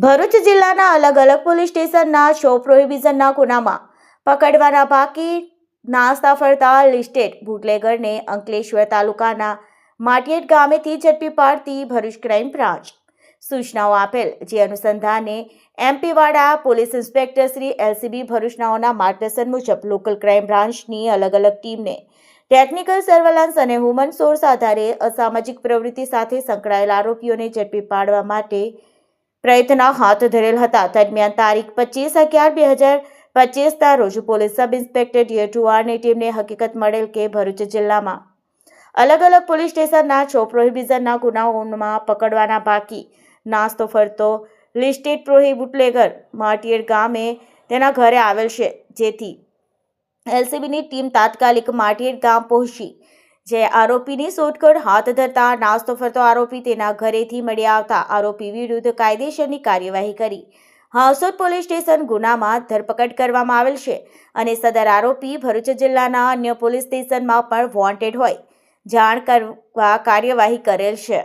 ભરૂચ જિલ્લાના અલગ અલગ પોલીસ સ્ટેશનના શો પ્રોહિબિશનના ગુનામાં પકડવાના બાકી નાસ્તા ફરતા લિસ્ટેડ બુટલેગરને અંકલેશ્વર તાલુકાના માટિયેટ ગામેથી ઝડપી પાડતી ભરૂચ ક્રાઇમ બ્રાન્ચ સૂચનાઓ આપેલ, જે અનુસંધાને એમપીવાડા પોલીસ ઇન્સ્પેક્ટર શ્રી એલસીબી ભરૂચનાઓના માર્ગદર્શન મુજબ લોકલ ક્રાઇમ બ્રાન્ચની અલગ અલગ ટીમને ટેકનિકલ સર્વેલન્સ અને હ્યુમન સોર્સ આધારે અસામાજિક પ્રવૃત્તિ સાથે સંકળાયેલા આરોપીઓને ઝડપી પાડવા માટે પ્રયત્ન હાથ ધરેલ હતા. દરમિયાન તારીખ 25/11/2025ના રોજ પોલીસ સબ ઇન્સ્પેક્ટર ડિયર 2Rની ટીમને હકીકત મળેલ કે ભરૂચ જિલ્લામાં અલગ અલગ પોલીસ સ્ટેશનના શો પ્રોહિબિશનના ગુનાઓમાં પકડવાના બાકી નાસ્તો ફરતો લિસ્ટેડ બુટલેગર માટિયેટ ગામે તેના ઘરે આવેલ છે, જેથી એલસીબીની ટીમ તાત્કાલિક માટિયેટ ગામ પહોંચી જે આરોપીની શોધખોળ હાથ ધરતા નાસ્તો ફરતો આરોપી તેના ઘરેથી મળી આવતા આરોપી વિરુદ્ધ કાયદેસરની કાર્યવાહી કરી હાંસોદ પોલીસ સ્ટેશન ગુનામાં ધરપકડ કરવામાં આવેલ છે અને સદર આરોપી ભરૂચ જિલ્લાના અન્ય પોલીસ સ્ટેશનમાં પણ વોન્ટેડ હોય જાણ કરવા કાર્યવાહી કરેલ છે.